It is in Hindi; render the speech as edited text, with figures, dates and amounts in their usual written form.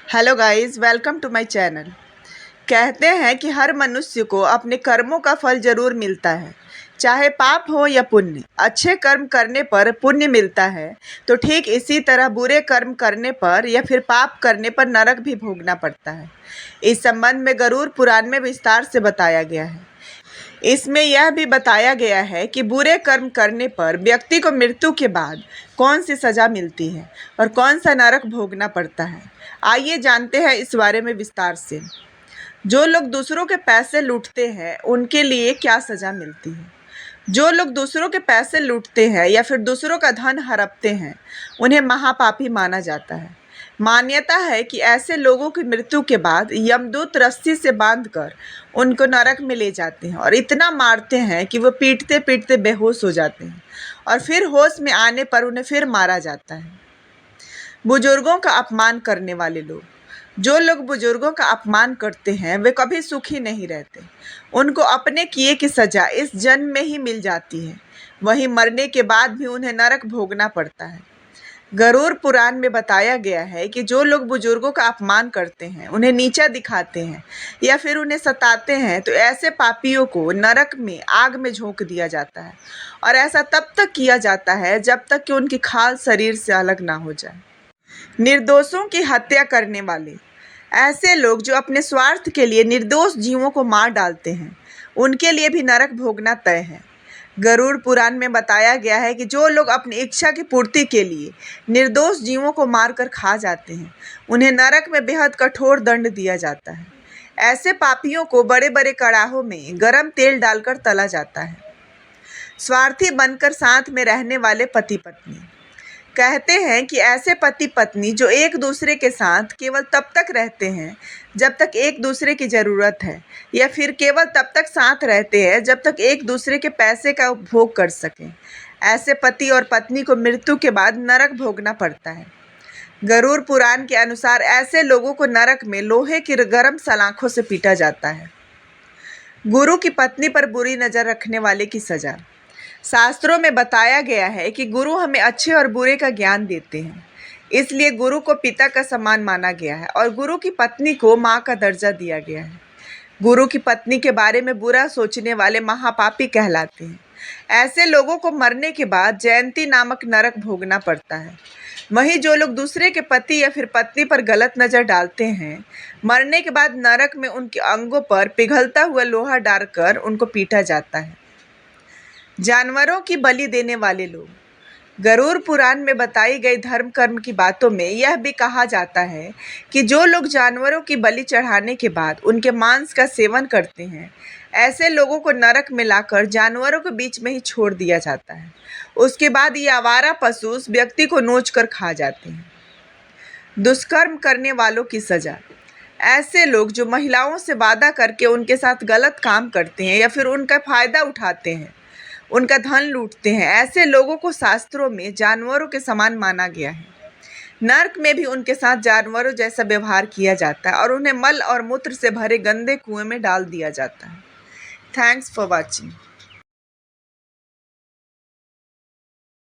Hello guys, welcome to my channel. कहते हैं कि हर मनुष्य को अपने कर्मों का फल जरूर मिलता है, चाहे पाप हो या पुण्य। अच्छे कर्म करने पर पुण्य मिलता है, तो ठीक इसी तरह बुरे कर्म करने पर या फिर पाप करने पर नरक भी भोगना पड़ता है। इस संबंध में गरुड़ पुराण में विस्तार से बताया गया है। इसमें यह भी बताया गया है कि बुरे कर्म करने पर व्यक्ति को मृत्यु के बाद कौन सी सज़ा मिलती है और कौन सा नरक भोगना पड़ता है। आइए जानते हैं इस बारे में विस्तार से। जो लोग दूसरों के पैसे लूटते हैं उनके लिए क्या सज़ा मिलती है। जो लोग दूसरों के पैसे लूटते हैं या फिर दूसरों का धन हड़पते हैं उन्हें महापापी माना जाता है। मान्यता है कि ऐसे लोगों की मृत्यु के बाद यमदूत रस्सी से बांधकर उनको नरक में ले जाते हैं और इतना मारते हैं कि वो पीटते पीटते बेहोश हो जाते हैं और फिर होश में आने पर उन्हें फिर मारा जाता है। बुजुर्गों का अपमान करने वाले लोग। जो लोग बुजुर्गों का अपमान करते हैं वे कभी सुखी नहीं रहते। उनको अपने किए की सज़ा इस जन्म में ही मिल जाती है, वहीं मरने के बाद भी उन्हें नरक भोगना पड़ता है। गरुड़ पुराण में बताया गया है कि जो लोग बुजुर्गों का अपमान करते हैं, उन्हें नीचा दिखाते हैं या फिर उन्हें सताते हैं, तो ऐसे पापियों को नरक में आग में झोंक दिया जाता है और ऐसा तब तक किया जाता है जब तक कि उनकी खाल शरीर से अलग ना हो जाए। निर्दोषों की हत्या करने वाले। ऐसे लोग जो अपने स्वार्थ के लिए निर्दोष जीवों को मार डालते हैं, उनके लिए भी नरक भोगना तय है। गरुड़ पुराण में बताया गया है कि जो लोग अपनी इच्छा की पूर्ति के लिए निर्दोष जीवों को मारकर खा जाते हैं, उन्हें नरक में बेहद कठोर दंड दिया जाता है। ऐसे पापियों को बड़े बड़े कड़ाहों में गरम तेल डालकर तला जाता है। स्वार्थी बनकर साथ में रहने वाले पति पत्नी। कहते हैं कि ऐसे पति पत्नी जो एक दूसरे के साथ केवल तब तक रहते हैं जब तक एक दूसरे की ज़रूरत है, या फिर केवल तब तक साथ रहते हैं जब तक एक दूसरे के पैसे का उपभोग कर सकें, ऐसे पति और पत्नी को मृत्यु के बाद नरक भोगना पड़ता है। गरुड़ पुराण के अनुसार ऐसे लोगों को नरक में लोहे की गर्म सलाखों से पीटा जाता है। गुरु की पत्नी पर बुरी नज़र रखने वाले की सज़ा। शास्त्रों में बताया गया है कि गुरु हमें अच्छे और बुरे का ज्ञान देते हैं, इसलिए गुरु को पिता का समान माना गया है और गुरु की पत्नी को माँ का दर्जा दिया गया है। गुरु की पत्नी के बारे में बुरा सोचने वाले महापापी कहलाते हैं। ऐसे लोगों को मरने के बाद जयंती नामक नरक भोगना पड़ता है। वहीं जो लोग दूसरे के पति या फिर पत्नी पर गलत नज़र डालते हैं, मरने के बाद नरक में उनके अंगों पर पिघलता हुआ लोहा डालकर उनको पीटा जाता है। जानवरों की बलि देने वाले लोग। गरुड़ पुराण में बताई गई धर्म कर्म की बातों में यह भी कहा जाता है कि जो लोग जानवरों की बलि चढ़ाने के बाद उनके मांस का सेवन करते हैं, ऐसे लोगों को नरक में लाकर जानवरों के बीच में ही छोड़ दिया जाता है। उसके बाद ये आवारा पशु उस व्यक्ति को नोच कर खा जाते हैं। दुष्कर्म करने वालों की सज़ा। ऐसे लोग जो महिलाओं से वादा करके उनके साथ गलत काम करते हैं या फिर उनका फ़ायदा उठाते हैं, उनका धन लूटते हैं, ऐसे लोगों को शास्त्रों में जानवरों के समान माना गया है। नरक में भी उनके साथ जानवरों जैसा व्यवहार किया जाता है और उन्हें मल और मूत्र से भरे गंदे कुएं में डाल दिया जाता है। Thanks for watching.